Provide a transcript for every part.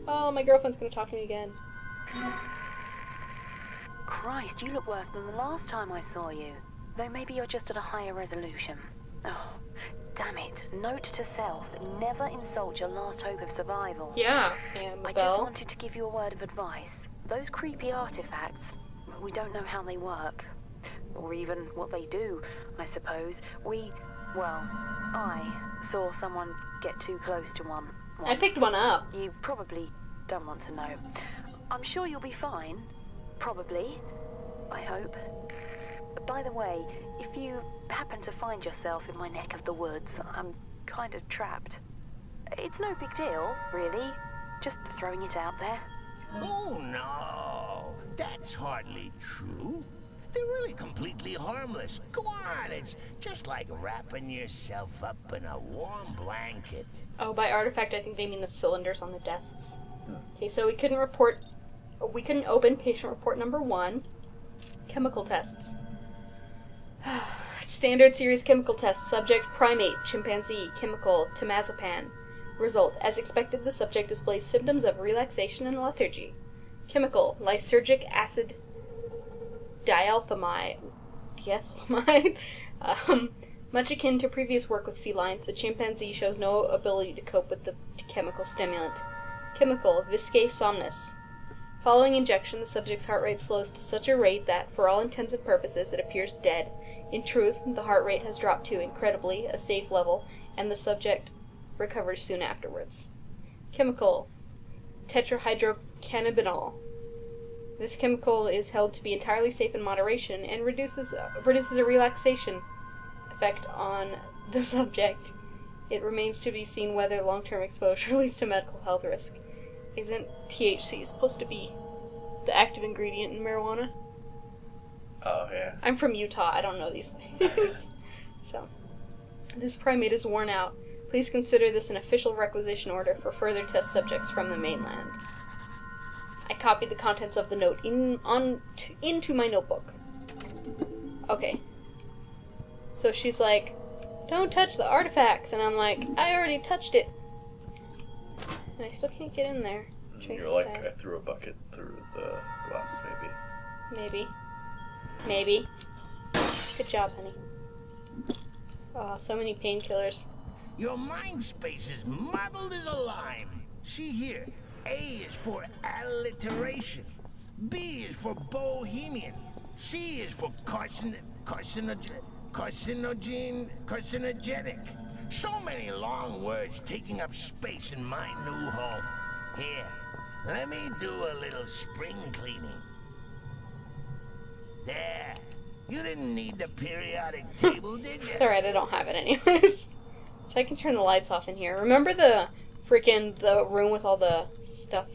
Oh, my girlfriend's gonna talk to me again. Christ, you look worse than the last time I saw you. Though maybe you're just at a higher resolution. Oh, damn it. Note to self, never insult your last hope of survival. Yeah, Annabelle. I just wanted to give you a word of advice. Those creepy artifacts, we don't know how they work. Or even what they do, I suppose. I saw someone get too close to one once. I picked one up. You probably don't want to know. I'm sure you'll be fine. Probably. I hope. By the way, if you happen to find yourself in my neck of the woods, I'm kind of trapped. It's no big deal, really. Just throwing it out there. Oh, no. That's hardly true. They're really completely harmless. Go on, it's just like wrapping yourself up in a warm blanket. Oh, by artifact, I think they mean the cylinders on the desks. Okay, so we couldn't open patient report number 1. Chemical tests. Standard series chemical tests. Subject, primate, chimpanzee, chemical, temazepam. Result, as expected, the subject displays symptoms of relaxation and lethargy. Chemical, lysergic acid diethylamide. Much akin to previous work with felines, the chimpanzee shows no ability to cope with the chemical stimulant. Chemical, viscae somnus. Following injection, the subject's heart rate slows to such a rate that, for all intents and purposes, it appears dead. In truth, the heart rate has dropped to, incredibly, a safe level, and the subject recovers soon afterwards. Chemical, tetrahydrocannabinol. This chemical is held to be entirely safe in moderation and produces a relaxation effect on the subject. It remains to be seen whether long-term exposure leads to medical health risk. Isn't THC supposed to be the active ingredient in marijuana? Oh, yeah. I'm from Utah. I don't know these things. So, this primate is worn out. Please consider this an official requisition order for further test subjects from the mainland. I copied the contents of the note into my notebook. Okay. So she's like, don't touch the artifacts. And I'm like, I already touched it. And I still can't get in there. You're like, I threw a bucket through the glass, maybe. Maybe. Good job, honey. Oh, so many painkillers. Your mind space is muddled as a lime. See here, A is for alliteration. B is for bohemian. C is for carcinogenic. So many long words taking up space in my new home. Here, let me do a little spring cleaning. There. You didn't need the periodic table, did you? Alright, I don't have it anyways. So I can turn the lights off in here. Remember the room with all the stuff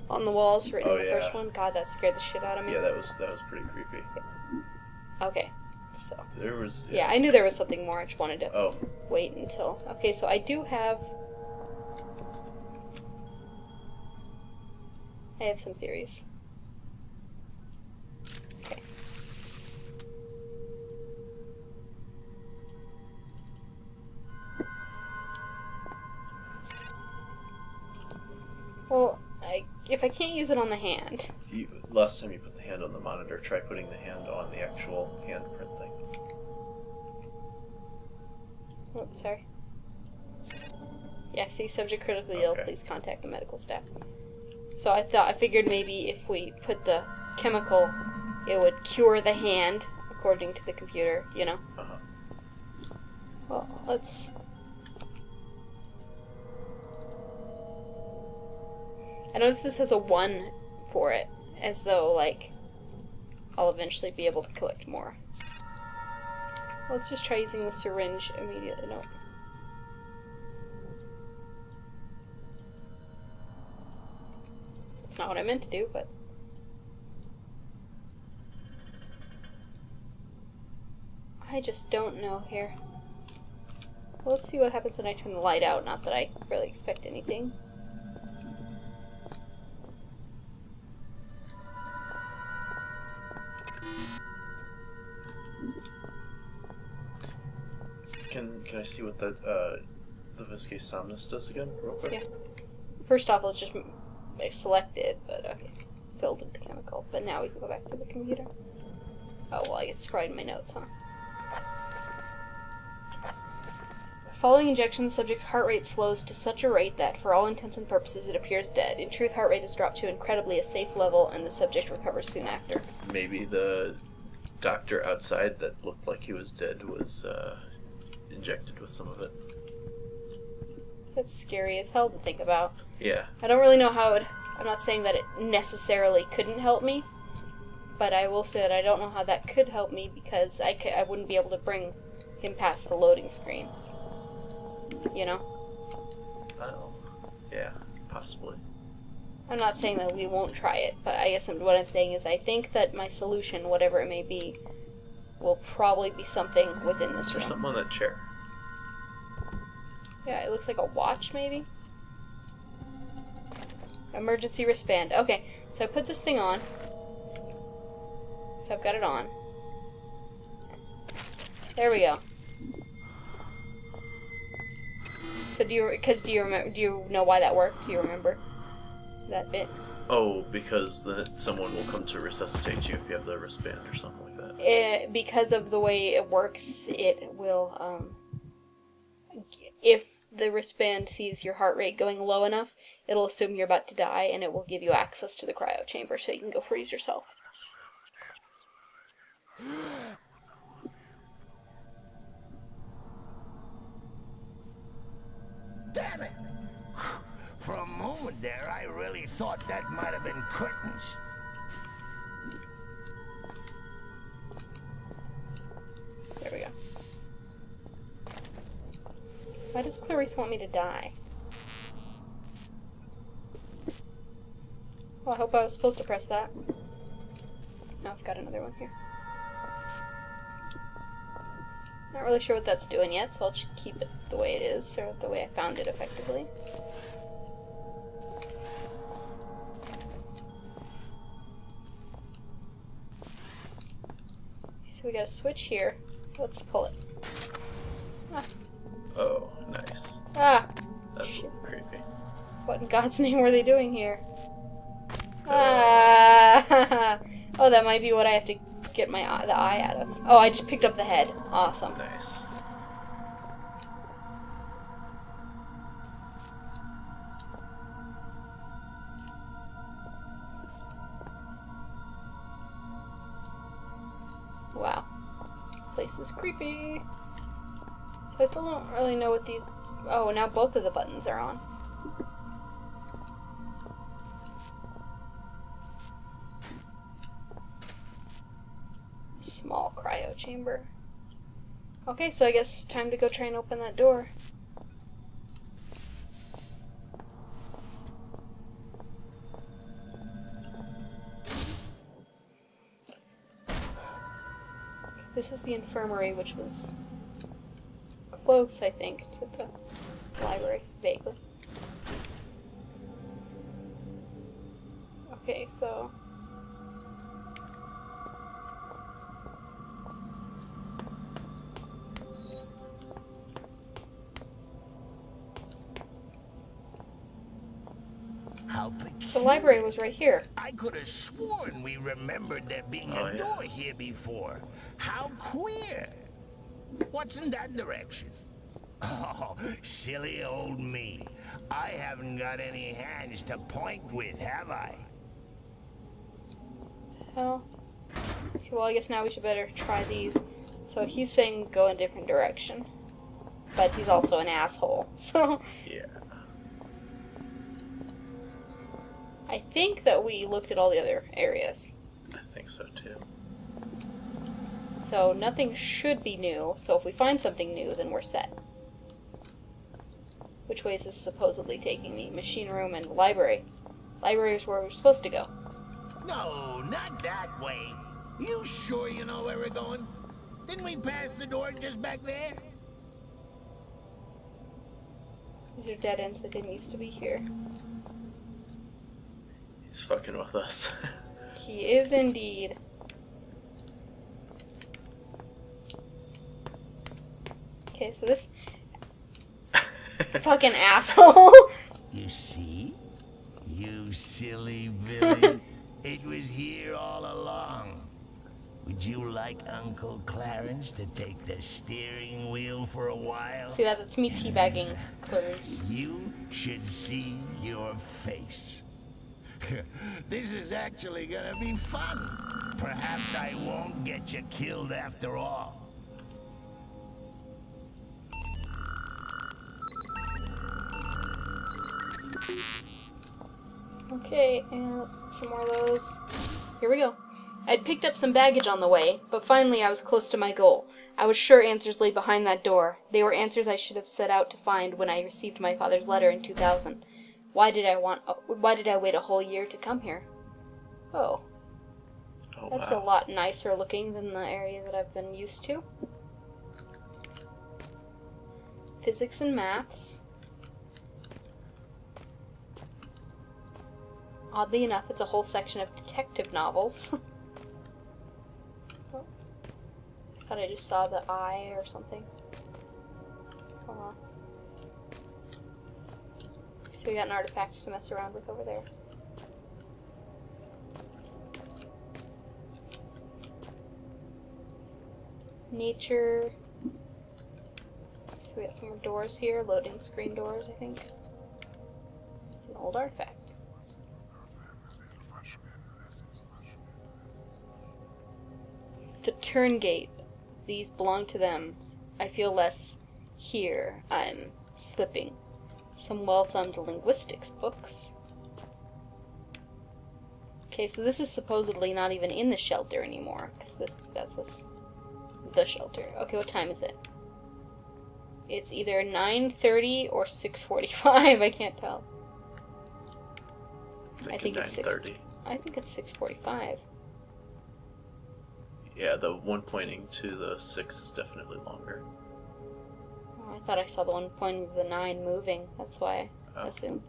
on the walls written in the first one? God, that scared the shit out of me. Yeah, that was pretty creepy. Okay, so. There was... Yeah, I knew there was something more. I just wanted to wait until... Okay, so I do have... I have some theories. Okay. Well, if I can't use it on the hand... Last time you put the hand on the monitor, try putting the hand on the actual handprint thing. Oh, sorry. Yeah, see, subject critically ill, please contact the medical staff. So I figured maybe if we put the chemical, it would cure the hand, according to the computer, you know? Uh-huh. Well, let's... I noticed this has a 1 for it, as though, like, I'll eventually be able to collect more. Let's just try using the syringe immediately. Nope. That's not what I meant to do, but... I just don't know here. Well, let's see what happens when I turn the light out. Not that I really expect anything. Can I see what the viscae somnus does again, real quick? Yeah. First off, let's just selected, but okay. Filled with the chemical. But now we can go back to the computer. Oh, well, I guess it's probably in my notes, huh? Following injection, the subject's heart rate slows to such a rate that, for all intents and purposes, it appears dead. In truth, heart rate is dropped to incredibly a safe level, and the subject recovers soon after. Maybe the doctor outside that looked like he was dead was injected with some of it. That's scary as hell to think about. Yeah. I don't really know how it would... I'm not saying that it necessarily couldn't help me, but I will say that I don't know how that could help me because I wouldn't be able to bring him past the loading screen. You know? Oh. Yeah, possibly. I'm not saying that we won't try it, but I guess what I'm saying is I think that my solution, whatever it may be, will probably be something within this room. There's something on that chair. Yeah, it looks like a watch, maybe? Emergency wristband. Okay, so I put this thing on. So I've got it on. There we go. So do you know why that worked? Do you remember that bit? Oh, because then someone will come to resuscitate you if you have the wristband or something like that. Because of the way it works, it will, if the wristband sees your heart rate going low enough, it'll assume you're about to die, and it will give you access to the cryo chamber so you can go freeze yourself. Damn it! For a moment there, I really thought that might have been curtains. There we go. Why does Clarice want me to die? Well, I hope I was supposed to press that. No, I've got another one here. Not really sure what that's doing yet, so I'll just keep it the way it is, or the way I found it effectively. So we got a switch here. Let's pull it. Ah. Oh, nice. Ah! That's Shit. a little creepy. What in God's name were they doing here? Ah! Oh, that might be what I have to get the eye out of. Oh, I just picked up the head. Awesome. Nice. Wow. This place is creepy. So I still don't really know what these... Oh, now both of the buttons are on. Small cryo chamber. Okay, so I guess it's time to go try and open that door. This is the infirmary, which was close, I think, to the library, vaguely. Okay, so... How the peculiar. library was right here. I could have sworn we remembered there being Oh, a yeah. door here before. How queer. What's in that direction? Oh, silly old me. I haven't got any hands to point with, have I? Hell. Okay, well, I guess now we should better try these. So he's saying go in a different direction. But he's also an asshole, so... Yeah. I think that we looked at all the other areas. I think so too. So nothing should be new, so if we find something new, then we're set. Which way is this supposedly taking me? Machine room and library. Library is where we're supposed to go. No, not that way. You sure you know where we're going? Didn't we pass the door just back there? These are dead ends that didn't used to be here. He's fucking with us. He is indeed. Okay, so this fucking asshole. You see? You silly Billy. It was here all along. Would you like Uncle Clarence to take the steering wheel for a while? See that? That's me teabagging Clarice. You should see your face. This is actually gonna be fun. Perhaps I won't get you killed after all. Okay, and let's get some more of those. Here we go. I'd picked up some baggage on the way, but finally I was close to my goal. I was sure answers lay behind that door. They were answers I should have set out to find when I received my father's letter in 2000. Why did I wait a whole year to come here? Oh. Oh, That's wow. a lot nicer looking than the area that I've been used to. Physics and maths. Oddly enough, it's a whole section of detective novels. Oh. I thought I just saw the eye or something. Hold on. So we got an artifact to mess around with over there. Nature. So we got some more doors here, loading screen doors, I think. It's an old artifact. The turn gate. These belong to them. I feel less here. I'm slipping. Some well-thumbed linguistics books. Okay, so this is supposedly not even in the shelter anymore, because that's the shelter. Okay, what time is it? It's either 9:30 or 6:45. I can't tell. I think it's 9:30. I think it's 6:45. Yeah, the one pointing to the 6 is definitely longer. Oh, I thought I saw the one pointing to the 9 moving. That's why I Oh. assumed.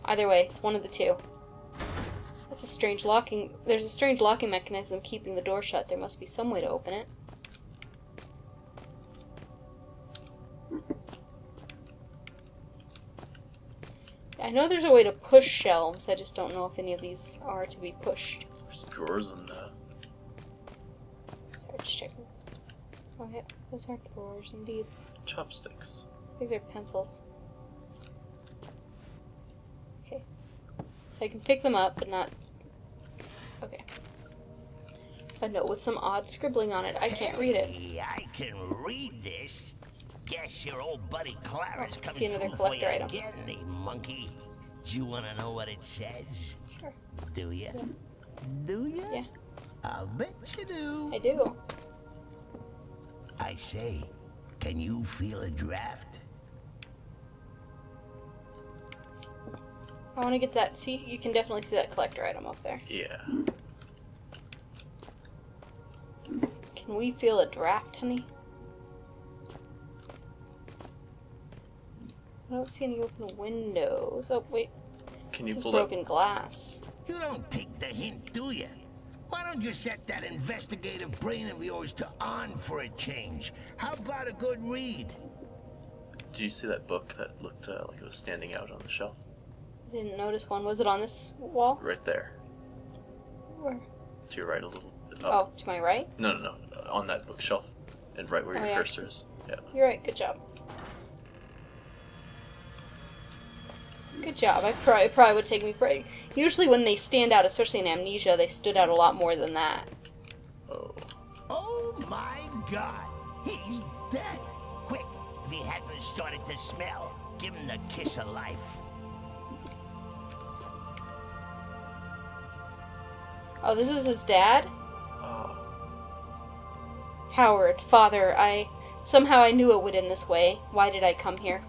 Either way, it's one of the two. That's a strange locking. There's a strange locking mechanism keeping the door shut. There must be some way to open it. I know there's a way to push shelves. I just don't know if any of these are to be pushed. There's drawers in the... Sorry, just checking. Oh yeah, those are drawers indeed. chopsticks. I think they're pencils. Okay. So I can pick them up, but not... Okay. A note with some odd scribbling on it. I can't read it. Hey, I can read this. Guess your old buddy Clara's Oh, see coming another through for you collector item. again, eh, monkey? Do you want to know what it says? Sure. Do you? Yeah. Do you? Yeah. I'll bet you do. I do. I say, can you feel a draft? I want to get that. See, you can definitely see that collector item up there. Yeah. Can we feel a draft, honey? I don't see any open windows. Oh, wait. Can you This is pull broken up? glass. You don't take the hint, do you? Why don't you set that investigative brain of yours to on for a change? How about a good read? Did you see that book that looked like it was standing out on the shelf? I didn't notice one. Was it on this wall? Right there. Where? To your right a little bit. Oh, to my right? No. On that bookshelf. And right where Oh, your yeah. cursor is. Yeah. You're right. Good job. Good job. It probably would take me pretty... Usually when they stand out, especially in Amnesia, they stood out a lot more than that. Oh. Oh my God! He's dead! Quick, if he hasn't started to smell, give him the kiss of life. Oh, this is his dad? Oh. Howard, father, somehow I knew it would end this way. Why did I come here?